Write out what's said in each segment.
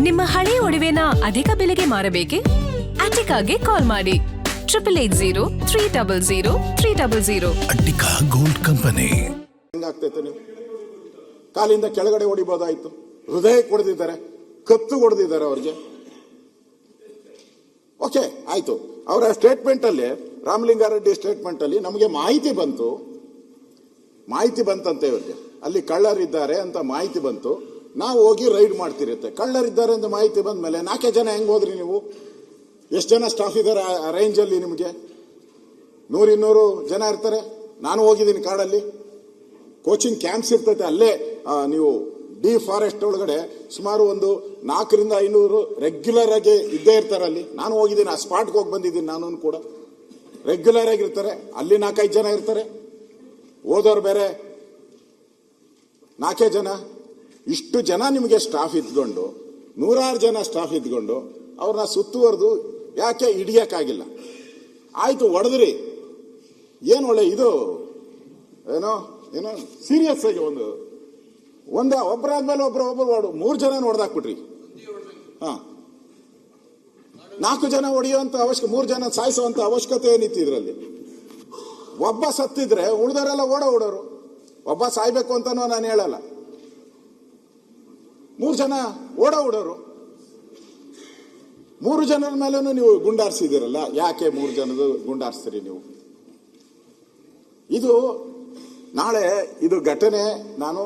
ನಿಮ್ಮ ಹಳೆ ಒಡವೆನ ಅಧಿಕ ಬೆಲೆಗೆ ಮಾರಬೇಕೆ? ಅಟಿಕಾಗೆ ಕಾಲ್ ಮಾಡಿ 8803000300. Attica gold company. ಹೆಂಗಾಗ್ತೈತೆ ನೀವು ಕಾಲಿಂದ ಕೆಳಗಡೆ ಹೊಡಿಬೋದಾಯ್ತು. ಹೃದಯ ಕೊಡ್ದಿದ್ದಾರೆ, ಕತ್ತು ಕೊಡ್ದಿದ್ದಾರೆ ಅವ್ರಿಗೆ. ಓಕೆ ಆಯ್ತು. ಅವರ ಸ್ಟೇಟ್ಮೆಂಟ್ ಅಲ್ಲಿ, ರಾಮಲಿಂಗಾರೆಡ್ಡಿ ಸ್ಟೇಟ್ಮೆಂಟ್ ಅಲ್ಲಿ ನಮಗೆ ಮಾಹಿತಿ ಬಂತಂತೆ ಇವ್ರಿಗೆ ಅಲ್ಲಿ ಕಳ್ಳರಿದ್ದಾರೆ ಅಂತ ಮಾಹಿತಿ ಬಂತು. ನಾವು ಹೋಗಿ ರೈಡ್ ಮಾಡ್ತಿರುತ್ತೆ. ಕಳ್ಳರಿದ್ದಾರೆ ಅಂತ ಮಾಹಿತಿ ಬಂದ ಮೇಲೆ 4 ಜನ ಹೆಂಗ್ ಹೋದ್ರಿ ನೀವು? ಎಷ್ಟು ಜನ ಸ್ಟಾಫ್ ಇದ್ದಾರೆ ಆ ರೇಂಜ್ ಅಲ್ಲಿ? ನಿಮಗೆ 100-200 ಜನ ಇರ್ತಾರೆ. ನಾನು ಹೋಗಿದ್ದೀನಿ ಕಾಡಲ್ಲಿ, ಕೋಚಿಂಗ್ ಕ್ಯಾಂಪ್ಸ್ ಇರ್ತೈತೆ ಅಲ್ಲೇ. ನೀವು ಡಿ ಫಾರೆಸ್ಟ್ ಒಳಗಡೆ ಸುಮಾರು ಒಂದು 400-500 ರೆಗ್ಯುಲರ್ ಆಗಿ ಇದ್ದೇ ಇರ್ತಾರೆ ಅಲ್ಲಿ. ನಾನು ಹೋಗಿದ್ದೀನಿ, ಆ ಸ್ಪಾಟ್ಗೆ ಹೋಗಿ ಬಂದಿದ್ದೀನಿ. ನಾನು ಕೂಡ ರೆಗ್ಯುಲರ್ ಆಗಿರ್ತಾರೆ ಅಲ್ಲಿ. 4-5 ಜನ ಇರ್ತಾರೆ, ಓದೋರು ಬೇರೆ 4 ಜನ. ಇಷ್ಟು ಜನ ನಿಮಗೆ ಸ್ಟಾಫ್ ಇದ್ಕೊಂಡು, 100 ಜನ ಸ್ಟಾಫ್ ಇದ್ಕೊಂಡು ಅವ್ರನ್ನ ಸುತ್ತುವರೆದು ಯಾಕೆ ಹಿಡಿಯಕ್ಕಾಗಿಲ್ಲ? ಆಯ್ತು, ಹೊಡೆದ್ರಿ. ಏನು ಒಳ್ಳೆ ಇದು ಏನೋ ಸೀರಿಯಸ್ ಆಗಿ ಒಂದೇ ಒಬ್ಬರಾದ್ಮೇಲೆ ಒಬ್ರು 3 ಜನ ಹೊಡೆದಾಕ್ಬಿಟ್ರಿ. 4 ಜನ ಹೊಡೆಯುವಂತ ಅವಶ್ಯಕ, 3 ಜನ ಸಾಯಿಸುವಂತ ಅವಶ್ಯಕತೆ ಏನಿತ್ತು ಇದರಲ್ಲಿ? ಒಬ್ಬ ಸತ್ತಿದ್ರೆ ಉಳಿದವರೆಲ್ಲ ಓಡೋರು. ಒಬ್ಬ ಸಾಯ್ಬೇಕು ಅಂತಾನೂ ನಾನು ಹೇಳಲ್ಲ. 3 ಜನ ಓಡೋರು. 3 ಜನರ ಮೇಲೂ ನೀವು ಗುಂಡಾರಿಸಿದಿರಲ್ಲ. ಯಾಕೆ 3 ಜನದ ಗುಂಡಾರಿಸ್ತೀರಿ ನೀವು? ಇದು ನಾಳೆ ಇದು ಘಟನೆ ನಾನು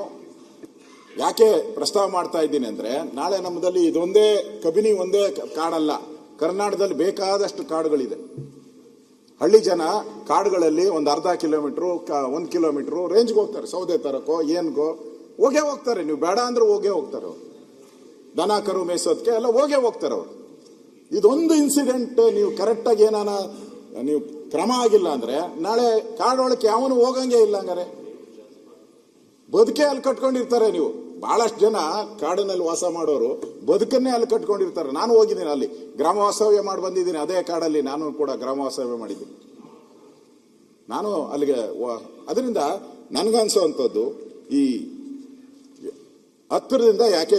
ಯಾಕೆ ಪ್ರಸ್ತಾವ ಮಾಡ್ತಾ ಇದ್ದೀನಿ ಅಂದ್ರೆ, ನಾಳೆ ನಮ್ಮದಲ್ಲಿ ಇದೊಂದೇ ಕಬಿನಿ ಒಂದೇ ಕಾಡಲ್ಲ. ಕರ್ನಾಟಕದಲ್ಲಿ ಬೇಕಾದಷ್ಟು ಕಾಡುಗಳಿದೆ. ಹಳ್ಳಿ ಜನ ಕಾಡುಗಳಲ್ಲಿ ಒಂದು ಅರ್ಧ ಕಿಲೋಮೀಟರ್ 1 ಕಿಲೋಮೀಟರ್ ರೇಂಜ್ಗೆ ಹೋಗ್ತಾರೆ. ಸೌದೆ ತರಕೋ ಏನ್ಗೋ ಹೋಗೇ ಹೋಗ್ತಾರೆ. ನೀವು ಬೇಡ ಅಂದ್ರೆ ಹೋಗೇ ಹೋಗ್ತಾರೆ ಅವರು. ದನ ಕರು ಮೇಯಿಸೋದಕ್ಕೆ ಎಲ್ಲ ಹೋಗೇ ಹೋಗ್ತಾರೆ ಅವರು. ಇದೊಂದು ಇನ್ಸಿಡೆಂಟ್ ನೀವು ಕರೆಕ್ಟಾಗಿ ನೀವು ಕ್ರಮ ಆಗಿಲ್ಲ ಅಂದ್ರೆ ನಾಳೆ ಕಾಡೊಳಕ್ಕೆ ಯಾವನು ಹೋಗಂಗೆ ಇಲ್ಲ. ಹಂಗಾರೆ ಬದುಕೆ ಅಲ್ಲಿ ಕಟ್ಕೊಂಡಿರ್ತಾರೆ. ನೀವು ಬಹಳಷ್ಟು ಜನ ಕಾಡಿನಲ್ಲಿ ವಾಸ ಮಾಡೋರು ಬದುಕನ್ನೇ ಅಲ್ಲಿ ಕಟ್ಕೊಂಡಿರ್ತಾರೆ. ನಾನು ಹೋಗಿದ್ದೀನಿ ಅಲ್ಲಿ, ಗ್ರಾಮ ವಾಸ್ತವ್ಯ ಮಾಡಿ ಬಂದಿದ್ದೀನಿ. ಅದೇ ಕಾಡಲ್ಲಿ ನಾನು ಕೂಡ ಗ್ರಾಮ ವಾಸ್ತವ್ಯ ಮಾಡಿದ್ದೀನಿ. ನಾನು ಅಲ್ಲಿಗೆ ಅದರಿಂದ ನನಗನ್ಸೋವಂಥದ್ದು ಈ ಹತ್ತಿರದಿಂದ ಯಾಕೆ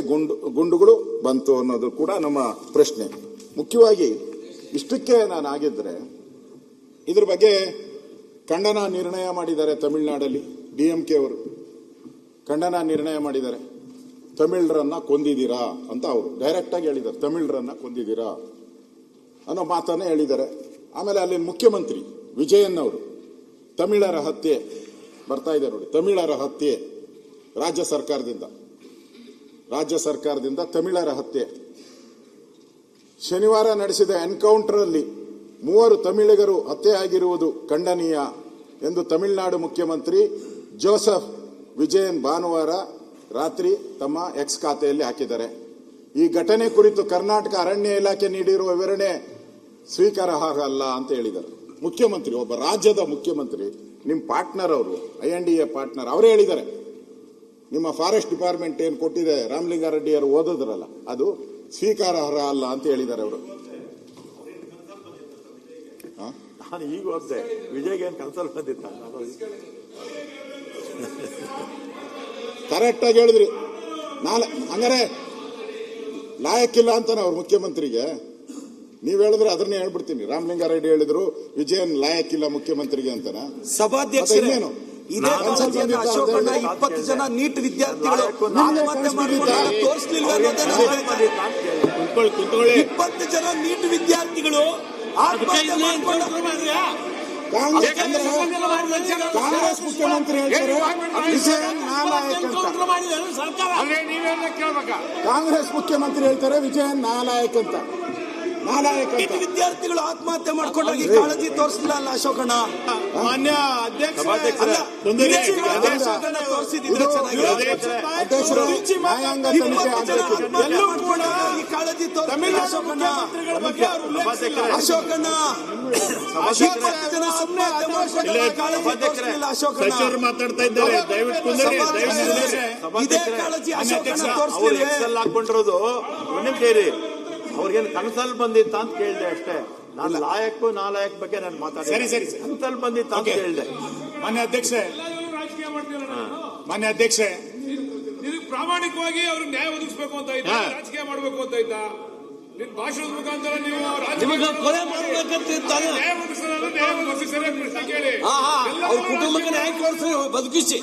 ಗುಂಡುಗಳು ಬಂತು ಅನ್ನೋದು ಕೂಡ ನಮ್ಮ ಪ್ರಶ್ನೆ. ಮುಖ್ಯವಾಗಿ ಇಷ್ಟಕ್ಕೆ ನಾನು ಆಗಿದ್ರೆ ಇದ್ರ ಬಗ್ಗೆ ಖಂಡನ ನಿರ್ಣಯ ಮಾಡಿದ್ದಾರೆ ತಮಿಳುನಾಡಲ್ಲಿ. DMK ಅವರು ಖಂಡನ ನಿರ್ಣಯ ಮಾಡಿದ್ದಾರೆ. ತಮಿಳರನ್ನ ಕೊಂದಿದ್ದೀರಾ ಅಂತ ಅವರು ಡೈರೆಕ್ಟ್ ಆಗಿ ಹೇಳಿದ್ದಾರೆ. ತಮಿಳರನ್ನ ಕೊಂದಿದ್ದೀರಾ ಅನ್ನೋ ಮಾತನ್ನ ಹೇಳಿದ್ದಾರೆ. ಆಮೇಲೆ ಅಲ್ಲಿ ಮುಖ್ಯಮಂತ್ರಿ ವಿಜಯನ್ ಅವರು ತಮಿಳರ ಹತ್ಯೆ ಬರ್ತಾ ಇದೆ ನೋಡಿ, ತಮಿಳರ ಹತ್ಯೆ ರಾಜ್ಯ ಸರ್ಕಾರದಿಂದ ತಮಿಳರ ಹತ್ಯೆ. ಶನಿವಾರ ನಡೆಸಿದ ಎನ್ಕೌಂಟರ್ ಅಲ್ಲಿ 3 ತಮಿಳಿಗರು ಹತ್ಯೆ ಆಗಿರುವುದು ಖಂಡನೀಯ ಎಂದು ತಮಿಳುನಾಡು ಮುಖ್ಯಮಂತ್ರಿ ಜೋಸೆಫ್ ವಿಜಯನ್ ಭಾನುವಾರ ರಾತ್ರಿ ತಮ್ಮ ಎಕ್ಸ್ ಖಾತೆಯಲ್ಲಿ ಹಾಕಿದ್ದಾರೆ. ಈ ಘಟನೆ ಕುರಿತು ಕರ್ನಾಟಕ ಅರಣ್ಯ ಇಲಾಖೆ ನೀಡಿರುವ ವಿವರಣೆ ಸ್ವೀಕಾರಾರ್ಹ ಅಲ್ಲ ಅಂತ ಹೇಳಿದ್ದಾರೆ. ಮುಖ್ಯಮಂತ್ರಿ, ಒಬ್ಬ ರಾಜ್ಯದ ಮುಖ್ಯಮಂತ್ರಿ, ನಿಮ್ಮ ಪಾರ್ಟ್ನರ್ ಅವರು, INDA ಪಾರ್ಟ್ನರ್, ಅವರೇ ಹೇಳಿದ್ದಾರೆ ನಿಮ್ಮ ಫಾರೆಸ್ಟ್ ಡಿಪಾರ್ಟ್ಮೆಂಟ್ ಏನು ಕೊಟ್ಟಿದೆ ರಾಮಲಿಂಗಾರೆಡ್ಡಿ ಅವರು ಓದಿದ್ರಲ್ಲ ಅದು ಸ್ವೀಕಾರಾರ್ಹ ಅಲ್ಲ ಅಂತ ಹೇಳಿದ್ದಾರೆ ಅವರು. ನಾನು ಈಗ ಓದ್ದೆ, ವಿಜಯ್ಗೆ ಏನು ಕನ್ಸಲ್ಟ್ ಬಂದಿತ್ತ? ಕರೆಕ್ಟ್ ಆಗಿ ಹೇಳಿದ್ರಿ. ಹಂಗಾರೆ ಲಾಯಕ್ಕಿಲ್ಲ ಅಂತಾನೆ ಅವ್ರ ಮುಖ್ಯಮಂತ್ರಿಗೆ. ನೀವ್ ಹೇಳಿದ್ರೆ ಅದನ್ನೇ ಹೇಳ್ಬಿಡ್ತೀನಿ. ರಾಮಲಿಂಗಾರೆಡ್ಡಿ ಹೇಳಿದ್ರು ವಿಜಯನ್ ಲಾಯಕ್ಕಿಲ್ಲ ಮುಖ್ಯಮಂತ್ರಿಗೆ ಅಂತಾನ. ಸಭಾಧ್ಯಕ್ಷರೇ, ಇದೇ ಕಾಲೇಜಿನ ಅಶೋಕಣ್ಣ 20 ಜನ ನೀಟ್ ವಿದ್ಯಾರ್ಥಿಗಳು ಆತ್ಮಹತ್ಯೆ ಮಾಡಿಕೊಂಡು ತೋರಿಸಲಿಲ್ಲ. 20 ಜನ ನೀಟ್ ವಿದ್ಯಾರ್ಥಿಗಳು ಆತ್ಮಹತ್ಯೆ ಮಾಡಿಕೊಂಡು ಕಾಂಗ್ರೆಸ್ ಮುಖ್ಯಮಂತ್ರಿ ಹೇಳ್ತಾರೆ ವಿಜಯನ್ ನಾಲಾಯಕ್ ಅಂತ. ಕಾಂಗ್ರೆಸ್ ಮುಖ್ಯಮಂತ್ರಿ ಹೇಳ್ತಾರೆ ವಿಜಯನ್ ನಾಲಾಯಕ್ ಅಂತ. ವಿದ್ಯಾರ್ಥಿಗಳು ಆತ್ಮಹತ್ಯೆ ಮಾಡ್ಕೊಂಡಾಗಿ ಕಾಳಜಿ ತೋರಿಸಲಿಲ್ಲ ಅಲ್ಲ ಅಶೋಕಣ್ಣ? ಮಾನ್ಯ ಅಧ್ಯಕ್ಷರು ನ್ಯಾಯಾಂಗ ತನಿಖೆ ಕಾಳಜಿ ತೋರಿಸಲಿಲ್ಲ ಅಶೋಕಣ್ಣ. ಸಚಿವರು ಮಾತಾಡ್ತಾ ಇದ್ದಾರೆ, ದಯವಿಟ್ಟು ಇದೇ ಕಾಳಜಿ ಅಶೋಕಣ್ಣ ತೋರಿಸಲಿಲ್ಲ. ಹಾಕೊಂಡಿರೋದು ಸೇರಿ ಅವ್ರಿಗೇನು ಕನಸಲ್ಲಿ ಬಂದಿತ್ತ ಅಂತ ಕೇಳಿದೆ ಅಷ್ಟೇ. ನಾನು ಲಾಯಕ್ ನಾಲಾಯಕ್ ಬಗ್ಗೆ ನಾನು ಮಾತಾಡಿದೆ. ಕನಸಲ್ಲಿ ಬಂದಿತ್ತ ಅಂತ ಕೇಳಿದೆ. ಮಾನ್ಯ ಅಧ್ಯಕ್ಷೆ ಪ್ರಾಮಾಣಿಕವಾಗಿ ಅವ್ರಿಗೆ ನ್ಯಾಯ ಒದಗಿಸಬೇಕು ಅಂತ ಇದ್ದ, ರಾಜಕೀಯ ಮಾಡಬೇಕು ಅಂತ ಇದ್ದ. ನಿಮ್ ಭಾಷಣದ ಮುಖಾಂತರ ನೀವು ಕೊಲೆ ಮಾಡ್ಬೇಕಂತ ಇದ್ದಾನೆ. ನ್ಯಾಯ ಒದಗಿಸೋದಲ್ಲ, ನ್ಯಾಯ ಒದಗಿಸಿ ಸರಿಯಾಗಿ ಪ್ರಶ್ನೆ ಕೇಳಿ. ಅವ್ರ ಕುಟುಂಬಕ್ಕೆ ನ್ಯಾಯ ಕೊಡಿಸಿ ಬದುಕಿಸಿ.